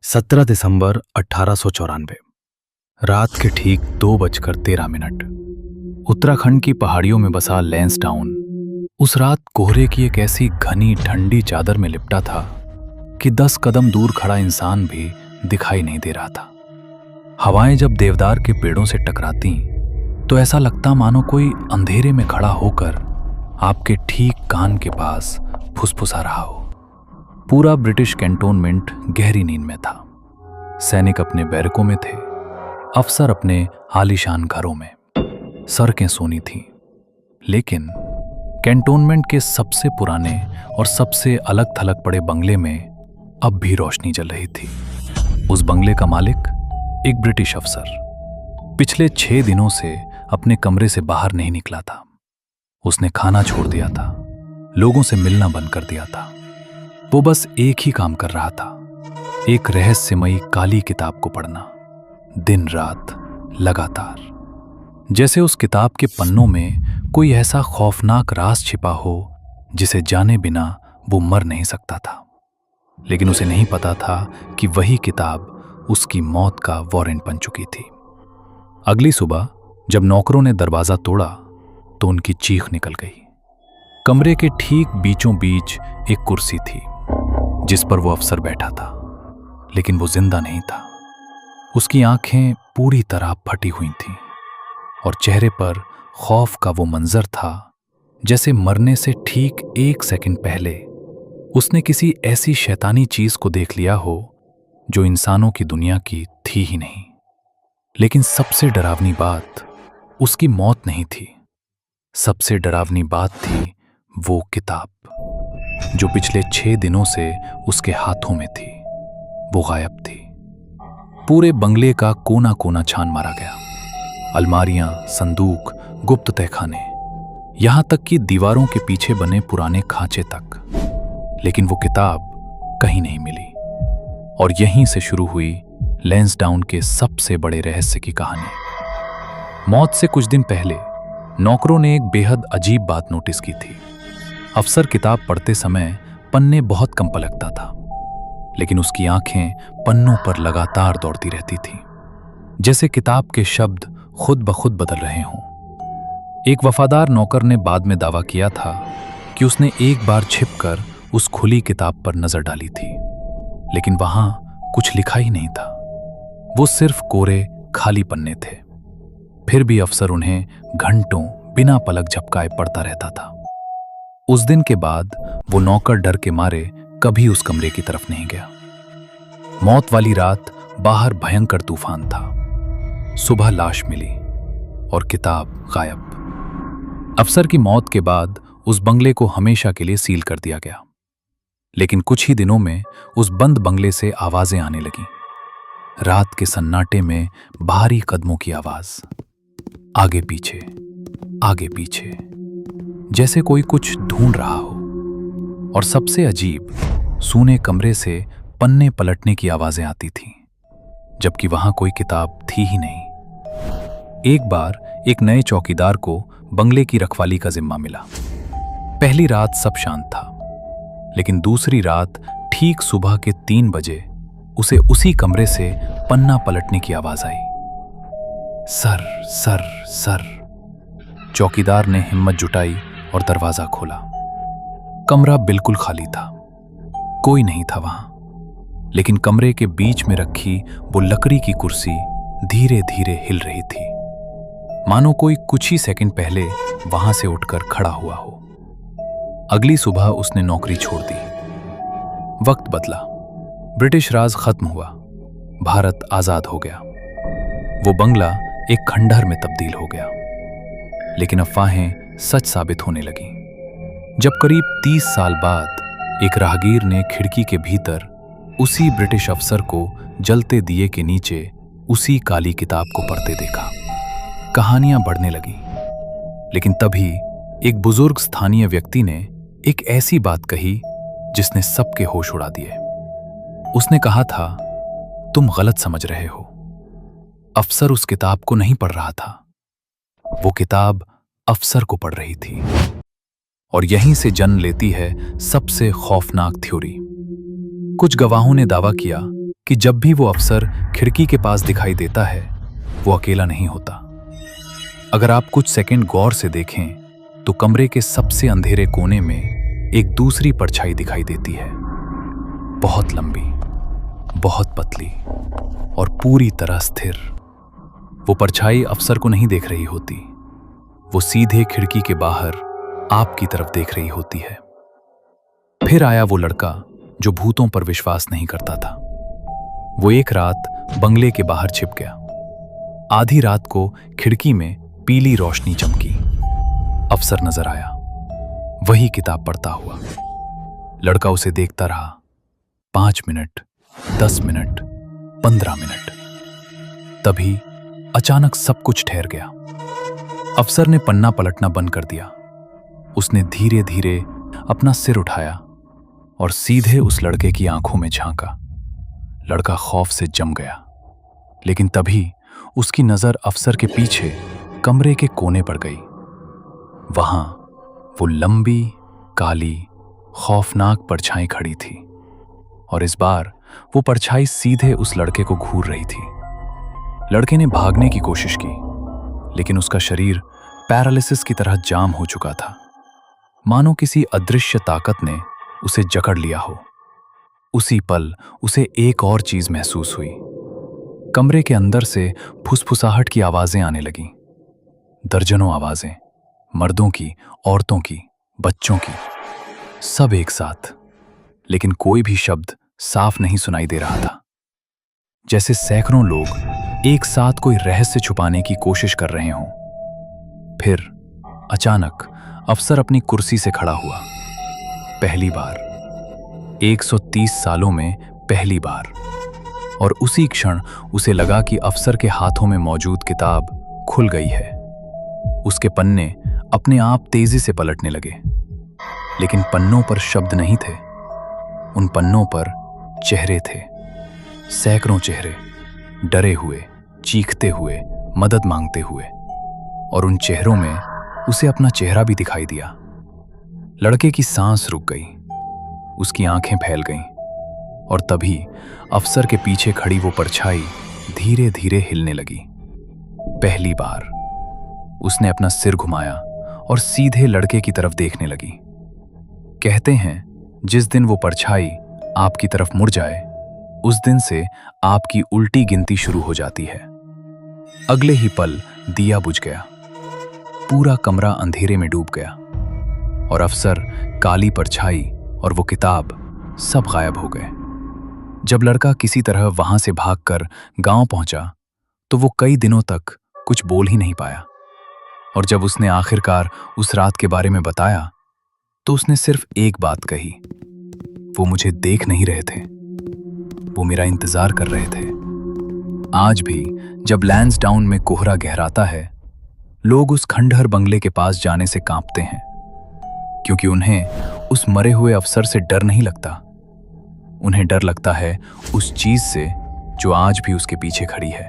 17 दिसंबर 1894। रात के ठीक 2:13। उत्तराखंड की पहाड़ियों में बसा लैंसडाउन उस रात कोहरे की एक ऐसी घनी ठंडी चादर में लिपटा था कि 10 कदम दूर खड़ा इंसान भी दिखाई नहीं दे रहा था। हवाएं जब देवदार के पेड़ों से टकराती तो ऐसा लगता मानो कोई अंधेरे में खड़ा होकर आपके ठीक कान के पास फुसफुसा रहा हो। पूरा ब्रिटिश कैंटोनमेंट गहरी नींद में था। सैनिक अपने बैरकों में थे, अफसर अपने आलीशान घरों में, सड़कें सोनी थीं। लेकिन कैंटोनमेंट के सबसे पुराने और सबसे अलग थलग पड़े बंगले में अब भी रोशनी जल रही थी। उस बंगले का मालिक एक ब्रिटिश अफसर पिछले 6 दिनों से अपने कमरे से बाहर नहीं निकला था। उसने खाना छोड़ दिया था, लोगों से मिलना बंद कर दिया था। वो बस एक ही काम कर रहा था, एक रहस्यमयी काली किताब को पढ़ना, दिन रात लगातार। जैसे उस किताब के पन्नों में कोई ऐसा खौफनाक राज छिपा हो जिसे जाने बिना वो मर नहीं सकता था। लेकिन उसे नहीं पता था कि वही किताब उसकी मौत का वारंट बन चुकी थी। अगली सुबह जब नौकरों ने दरवाजा तोड़ा तो उनकी चीख निकल गई। कमरे के ठीक बीचों बीच एक कुर्सी थी जिस पर वो अफसर बैठा था, लेकिन वो जिंदा नहीं था। उसकी आंखें पूरी तरह फटी हुई थीं और चेहरे पर खौफ का वो मंजर था जैसे मरने से ठीक 1 सेकंड पहले उसने किसी ऐसी शैतानी चीज को देख लिया हो जो इंसानों की दुनिया की थी ही नहीं। लेकिन सबसे डरावनी बात उसकी मौत नहीं थी। सबसे डरावनी बात थी वो किताब जो पिछले 6 दिनों से उसके हाथों में थी। वो गायब थी। पूरे बंगले का कोना कोना छान मारा गया, अलमारियां, संदूक, गुप्त तहखाने, यहां तक कि दीवारों के पीछे बने पुराने खांचे तक। लेकिन वो किताब कहीं नहीं मिली। और यहीं से शुरू हुई लैंसडाउन के सबसे बड़े रहस्य की कहानी। मौत से कुछ दिन पहले नौकरों ने एक बेहद अजीब बात नोटिस की थी। अफसर किताब पढ़ते समय पन्ने बहुत कम पलकता था, लेकिन उसकी आंखें पन्नों पर लगातार दौड़ती रहती थीं, जैसे किताब के शब्द खुद ब खुद बदल रहे हों। एक वफादार नौकर ने बाद में दावा किया था कि उसने एक बार छिपकर उस खुली किताब पर नजर डाली थी, लेकिन वहां कुछ लिखा ही नहीं था। वो सिर्फ कोरे खाली पन्ने थे। फिर भी अफसर उन्हें घंटों बिना पलक झपकाए पढ़ता रहता था। उस दिन के बाद वो नौकर डर के मारे कभी उस कमरे की तरफ नहीं गया। मौत वाली रात बाहर भयंकर तूफान था। सुबह लाश मिली और किताब गायब। अफसर की मौत के बाद उस बंगले को हमेशा के लिए सील कर दिया गया। लेकिन कुछ ही दिनों में उस बंद बंगले से आवाजें आने लगीं। रात के सन्नाटे में भारी कदमों की आवाज, आगे पीछे, आगे पीछे, जैसे कोई कुछ ढूंढ रहा हो। और सबसे अजीब, सूने कमरे से पन्ने पलटने की आवाजें आती थीं, जबकि वहां कोई किताब थी ही नहीं। एक बार एक नए चौकीदार को बंगले की रखवाली का जिम्मा मिला। पहली रात सब शांत था, लेकिन दूसरी रात ठीक सुबह के 3 बजे उसे उसी कमरे से पन्ना पलटने की आवाज आई। Sir sir sir. चौकीदार ने हिम्मत जुटाई और दरवाजा खोला। कमरा बिल्कुल खाली था, कोई नहीं था वहां। लेकिन कमरे के बीच में रखी वो लकड़ी की कुर्सी धीरे धीरे हिल रही थी, मानो कोई कुछ ही सेकंड पहले वहां से उठकर खड़ा हुआ हो। अगली सुबह उसने नौकरी छोड़ दी। वक्त बदला, ब्रिटिश राज खत्म हुआ, भारत आजाद हो गया। वो बंगला एक खंडहर में तब्दील हो गया। लेकिन अफवाहें सच साबित होने लगीं। जब करीब 30 साल बाद एक राहगीर ने खिड़की के भीतर उसी ब्रिटिश अफसर को जलते दिए के नीचे उसी काली किताब को पढ़ते देखा। कहानियां बढ़ने लगी। लेकिन तभी एक बुजुर्ग स्थानीय व्यक्ति ने एक ऐसी बात कही जिसने सबके होश उड़ा दिए। उसने कहा था, तुम गलत समझ रहे हो। अफसर उस किताब को नहीं पढ़ रहा था, वो किताब अफसर को पढ़ रही थी। और यहीं से जन्म लेती है सबसे खौफनाक थ्योरी। कुछ गवाहों ने दावा किया कि जब भी वो अफसर खिड़की के पास दिखाई देता है, वो अकेला नहीं होता। अगर आप कुछ सेकंड गौर से देखें तो कमरे के सबसे अंधेरे कोने में एक दूसरी परछाई दिखाई देती है, बहुत लंबी, बहुत पतली और पूरी तरह स्थिर। वो परछाई अफसर को नहीं देख रही होती, वो सीधे खिड़की के बाहर आपकी तरफ देख रही होती है। फिर आया वो लड़का जो भूतों पर विश्वास नहीं करता था। वो एक रात बंगले के बाहर छिप गया। आधी रात को खिड़की में पीली रोशनी चमकी। अफसर नजर आया, वही किताब पढ़ता हुआ। लड़का उसे देखता रहा। 5 मिनट, 10 मिनट, 15 मिनट। तभी अचानक सब कुछ ठहर गया। अफसर ने पन्ना पलटना बंद कर दिया। उसने धीरे धीरे अपना सिर उठाया और सीधे उस लड़के की आंखों में झांका। लड़का खौफ से जम गया, लेकिन तभी उसकी नजर अफसर के पीछे कमरे के कोने पर गई। वहां वो लंबी, काली, खौफनाक परछाई खड़ी थी और इस बार वो परछाई सीधे उस लड़के को घूर रही थी। लड़के ने भागने की कोशिश की, लेकिन उसका शरीर पैरालिसिस की तरह जाम हो चुका था, मानो किसी अदृश्य ताकत ने उसे जकड़ लिया हो। उसी पल उसे एक और चीज महसूस हुई। कमरे के अंदर से फुसफुसाहट की आवाजें आने लगीं। दर्जनों आवाजें, मर्दों की, औरतों की, बच्चों की, सब एक साथ, लेकिन कोई भी शब्द साफ नहीं सुनाई दे रहा था। जैसे सैकड़ों लोग एक साथ कोई रहस्य छुपाने की कोशिश कर रहे हों। फिर अचानक अफसर अपनी कुर्सी से खड़ा हुआ। पहली बार, 130 सालों में पहली बार। और उसी क्षण उसे लगा कि अफसर के हाथों में मौजूद किताब खुल गई है। उसके पन्ने अपने आप तेजी से पलटने लगे, लेकिन पन्नों पर शब्द नहीं थे। उन पन्नों पर चेहरे थे, सैकड़ों चेहरे, डरे हुए, चीखते हुए, मदद मांगते हुए। और उन चेहरों में उसे अपना चेहरा भी दिखाई दिया। लड़के की सांस रुक गई, उसकी आंखें फैल गईं, और तभी अफसर के पीछे खड़ी वो परछाई धीरे धीरे हिलने लगी। पहली बार उसने अपना सिर घुमाया और सीधे लड़के की तरफ देखने लगी। कहते हैं, जिस दिन वो परछाई आपकी तरफ मुड़ जाए, उस दिन से आपकी उल्टी गिनती शुरू हो जाती है। अगले ही पल दिया बुझ गया। पूरा कमरा अंधेरे में डूब गया और अफसर, काली परछाई और वो किताब सब गायब हो गए। जब लड़का किसी तरह वहां से भागकर गांव पहुंचा, तो वो कई दिनों तक कुछ बोल ही नहीं पाया। और जब उसने आखिरकार उस रात के बारे में बताया, तो उसने सिर्फ एक बात कही, वो मुझे देख नहीं रहे थे, वो मेरा इंतजार कर रहे थे। आज भी जब लैंसडाउन में कोहरा गहराता है, लोग उस खंडहर बंगले के पास जाने से कांपते हैं, क्योंकि उन्हें उस मरे हुए अफसर से डर नहीं लगता। उन्हें डर लगता है उस चीज से जो आज भी उसके पीछे खड़ी है।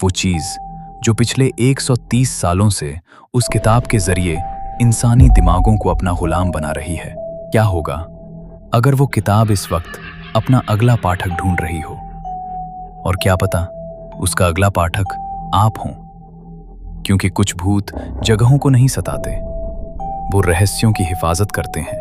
वो चीज जो पिछले 130 सालों से उस किताब के जरिए इंसानी दिमागों को अपना गुलाम बना रही है। क्या होगा अगर वो किताब इस वक्त अपना अगला पाठक ढूंढ रही हो? और क्या पता उसका अगला पाठक आप हों, क्योंकि कुछ भूत जगहों को नहीं सताते, वो रहस्यों की हिफाजत करते हैं।